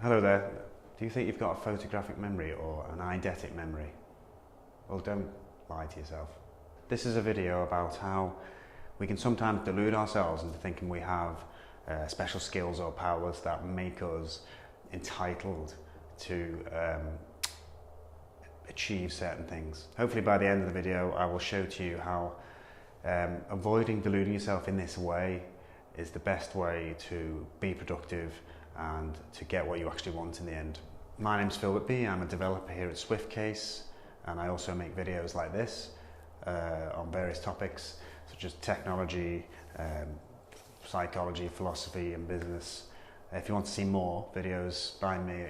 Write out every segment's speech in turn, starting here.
Hello there. Do you think you've got a photographic memory or an eidetic memory? Well, don't lie to yourself. This is a video about how we can sometimes delude ourselves into thinking we have special skills or powers that make us entitled to achieve certain things. Hopefully by the end of the video I will show to you how avoiding deluding yourself in this way is the best way to be productive and to get what you actually want in the end. My name's Phil Whitby, I'm a developer here at SwiftCase, and I also make videos like this on various topics such as technology, psychology, philosophy and business. If you want to see more videos by me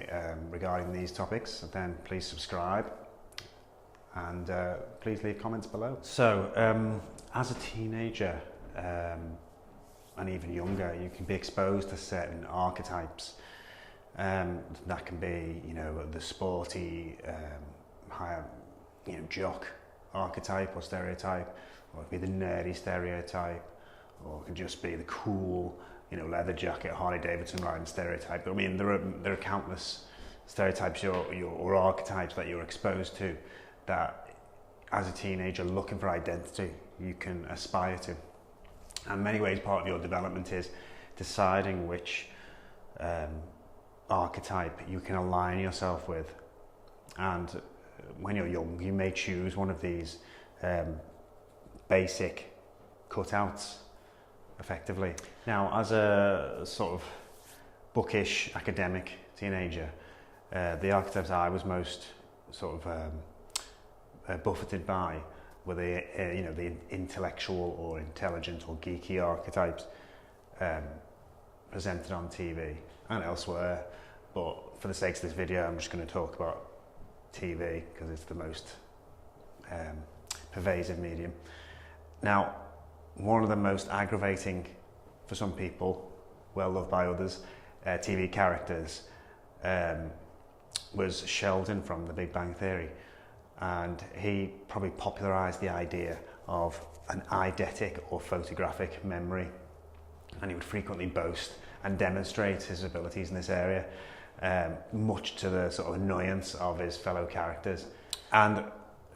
regarding these topics, then please subscribe and please leave comments below. So, as a teenager, and even younger, you can be exposed to certain archetypes. That can be, the sporty, higher, jock archetype or stereotype, or it could be the nerdy stereotype, or it could just be the cool, leather jacket, Harley Davidson riding stereotype. But I mean, there are countless stereotypes or archetypes that you're exposed to that, as a teenager looking for identity, you can aspire to. And in many ways, part of your development is deciding which archetype you can align yourself with. And when you're young, you may choose one of these basic cutouts, effectively. Now, as a sort of bookish academic teenager, the archetypes I was most sort of buffeted by were the intellectual or intelligent or geeky archetypes presented on TV and elsewhere. But for the sake of this video, I'm just going to talk about TV because it's the most pervasive medium. Now, one of the most aggravating for some people, well loved by others, TV characters was Sheldon from The Big Bang Theory. And he probably popularised the idea of an eidetic or photographic memory, and he would frequently boast and demonstrate his abilities in this area, much to the sort of annoyance of his fellow characters. And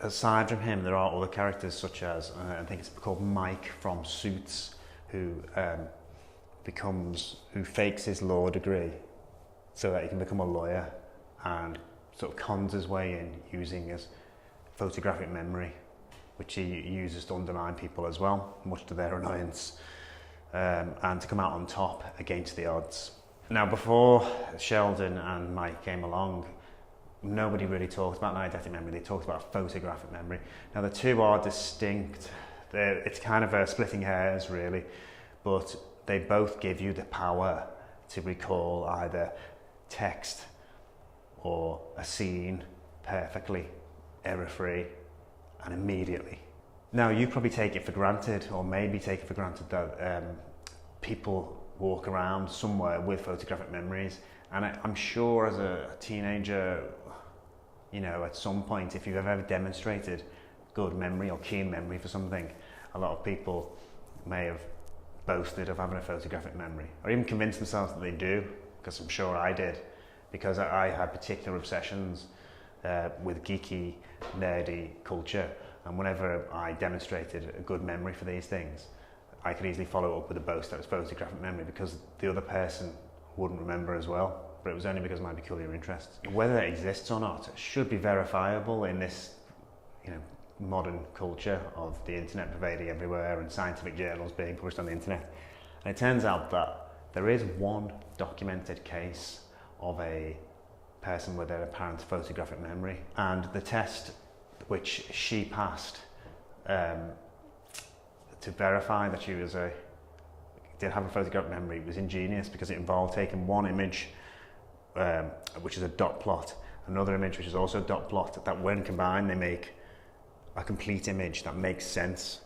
aside from him, there are other characters such as, I think it's called Mike from Suits, who fakes his law degree so that he can become a lawyer and sort of cons his way in using his photographic memory, which he uses to undermine people as well, much to their annoyance, and to come out on top against the odds. Now, before Sheldon and Mike came along, nobody really talked about an eidetic memory. They talked about photographic memory. Now, the two are distinct. It's kind of splitting hairs, really, but they both give you the power to recall either text or a scene perfectly, error-free and immediately. Now, you probably take it for granted, or maybe take it for granted, that people walk around somewhere with photographic memories, and I'm sure as a teenager, at some point, if you've ever demonstrated good memory or keen memory for something, a lot of people may have boasted of having a photographic memory, or even convinced themselves that they do, because I'm sure I did, because I had particular obsessions with geeky, nerdy culture, and whenever I demonstrated a good memory for these things, I could easily follow up with a boast that was photographic memory, because the other person wouldn't remember as well, but it was only because of my peculiar interests. Whether it exists or not should be verifiable in this modern culture of the internet pervading everywhere and scientific journals being published on the internet. And it turns out that there is one documented case of a person with an apparent photographic memory, and the test which she passed to verify that she did have a photographic memory was ingenious, because it involved taking one image which is a dot plot, another image which is also a dot plot, that when combined they make a complete image that makes sense.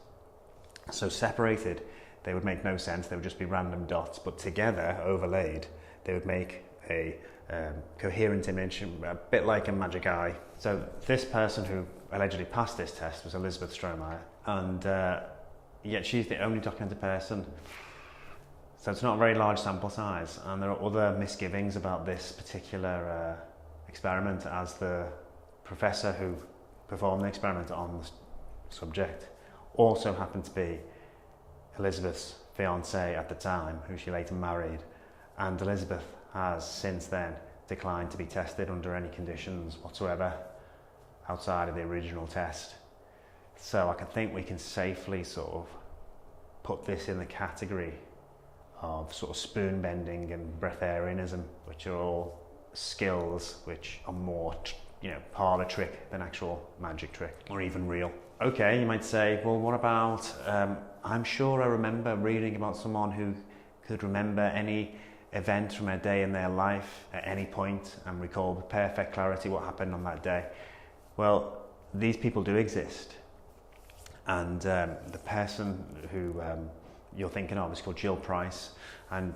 So separated they would make no sense, they would just be random dots, but together, overlaid, they would make a coherent image, a bit like a magic eye. So this person who allegedly passed this test was Elizabeth Strohmeyer, and yet she's the only documented person So it's not a very large sample size, and there are other misgivings about this particular experiment, as the professor who performed the experiment on the subject also happened to be Elizabeth's fiance at the time, who she later married, and Elizabeth has since then declined to be tested under any conditions whatsoever outside of the original test. So I think we can safely sort of put this in the category of sort of spoon bending and breatharianism, which are all skills which are more, parlour trick than actual magic trick, or even real. Okay, you might say, well, what about, I'm sure I remember reading about someone who could remember any event from a day in their life at any point and recall with perfect clarity what happened on that day. Well, these people do exist. And the person who you're thinking of is called Jill Price, and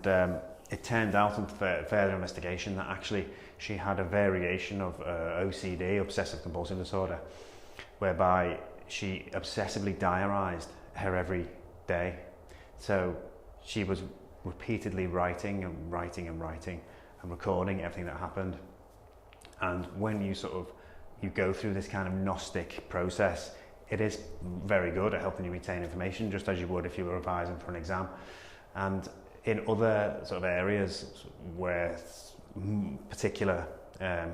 it turned out in further investigation that actually she had a variation of OCD, obsessive compulsive disorder, whereby she obsessively diarised her every day. So she was repeatedly writing and writing and writing and recording everything that happened. And when you go through this kind of Gnostic process, it is very good at helping you retain information, just as you would if you were revising for an exam. And in other sort of areas where particular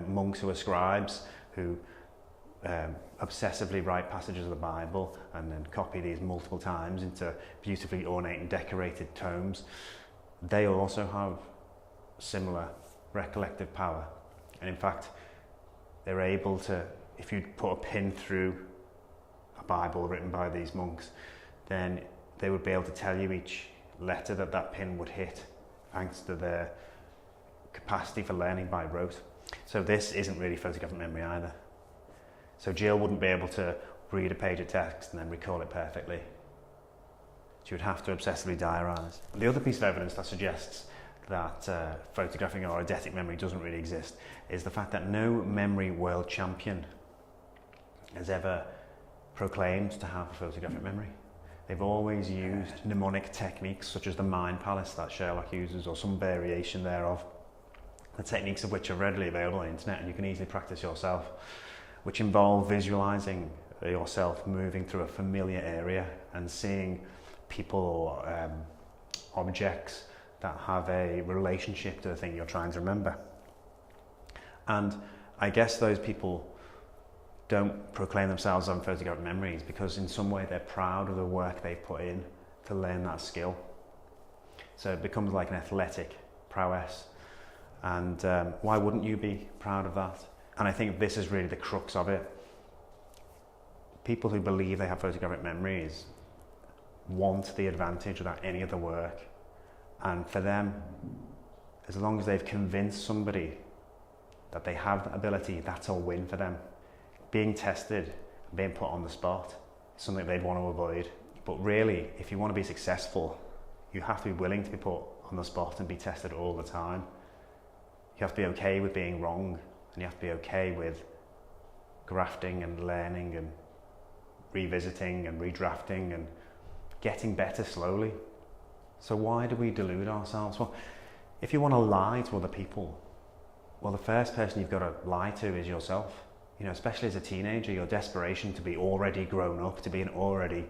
monks who are scribes, who obsessively write passages of the Bible and then copy these multiple times into beautifully ornate and decorated tomes, they also have similar recollective power. And in fact, they're able to, if you put a pin through a Bible written by these monks, then they would be able to tell you each letter that pin would hit, thanks to their capacity for learning by rote. So this isn't really photographic memory either. So Jill wouldn't be able to read a page of text and then recall it perfectly. She would have to obsessively diarise. The other piece of evidence that suggests that photographic or eidetic memory doesn't really exist is the fact that no memory world champion has ever proclaimed to have a photographic memory. They've always used mnemonic techniques such as the mind palace that Sherlock uses, or some variation thereof, the techniques of which are readily available on the internet and you can easily practice yourself, which involve visualising yourself moving through a familiar area and seeing people or objects that have a relationship to the thing you're trying to remember. And I guess those people don't proclaim themselves on photographic memories because in some way they're proud of the work they put in to learn that skill. So it becomes like an athletic prowess. And why wouldn't you be proud of that? And I think this is really the crux of it. People who believe they have photographic memories want the advantage without any other work. And for them, as long as they've convinced somebody that they have that ability, that's a win for them. Being tested, being put on the spot is something they'd want to avoid. But really, if you want to be successful, you have to be willing to be put on the spot and be tested all the time. You have to be okay with being wrong, and you have to be okay with grafting and learning and revisiting and redrafting and getting better slowly. So why do we delude ourselves? Well, if you want to lie to other people, well, the first person you've got to lie to is yourself. You know, especially as a teenager, your desperation to be already grown up, to be an already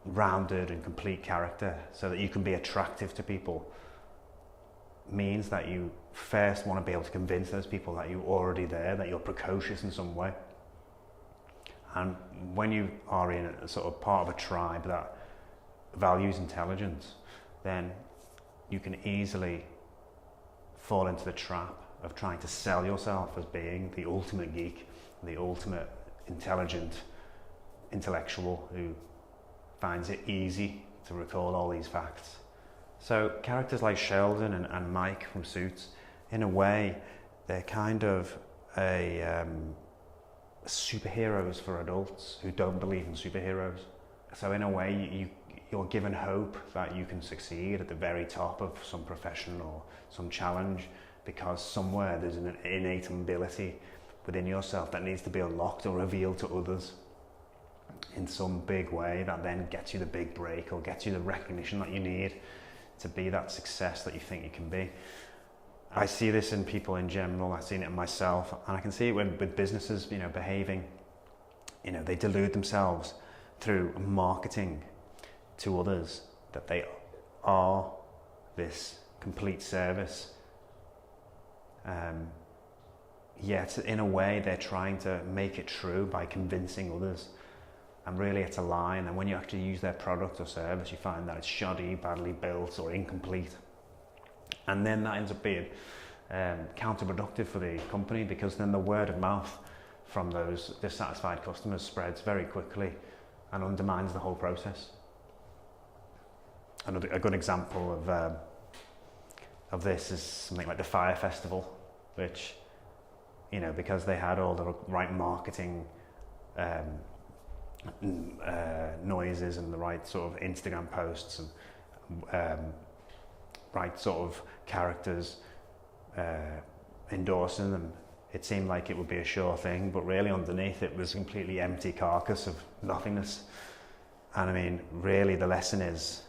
rounded and complete character so that you can be attractive to people, means that you first want to be able to convince those people that you're already there, that you're precocious in some way. And when you are in a sort of part of a tribe that values intelligence, then you can easily fall into the trap of trying to sell yourself as being the ultimate geek, the ultimate intelligent intellectual who finds it easy to recall all these facts. So characters like Sheldon and Mike from Suits, in a way, they're kind of superheroes for adults who don't believe in superheroes. So in a way, you're given hope that you can succeed at the very top of some profession or some challenge, because somewhere there's an innate ability within yourself that needs to be unlocked or revealed to others in some big way that then gets you the big break or gets you the recognition that you need to be that success that you think you can be. I see this in people in general, I've seen it in myself, and I can see it with businesses, you know, behaving, you know, they delude themselves through marketing to others that they are this complete service. Yet in a way they're trying to make it true by convincing others, and really it's a lie. And then when you actually use their product or service, you find that it's shoddy, badly built or incomplete, and then that ends up being counterproductive for the company, because then the word of mouth from those dissatisfied customers spreads very quickly and undermines the whole process. A good example of this is something like the Fire Festival, which, you know, because they had all the right marketing noises and the right sort of Instagram posts and right sort of characters endorsing them, it seemed like it would be a sure thing, but really underneath it was a completely empty carcass of nothingness. And I mean, really the lesson is,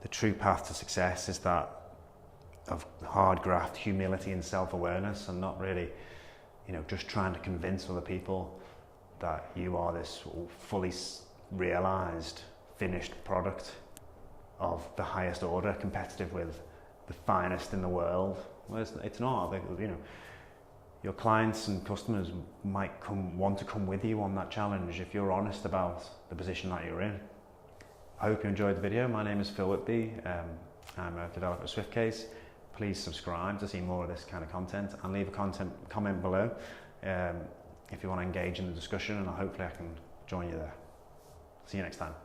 the true path to success is that of hard graft, humility and self-awareness, and not really, you know, just trying to convince other people that you are this fully realized, finished product of the highest order, competitive with the finest in the world. Well, it's not. You know, your clients and customers might want to come with you on that challenge if you're honest about the position that you're in. I hope you enjoyed the video. My name is Phil Whitby. I'm a developer at SwiftCase. Please subscribe to see more of this kind of content, and leave a comment below if you want to engage in the discussion, and hopefully I can join you there. See you next time.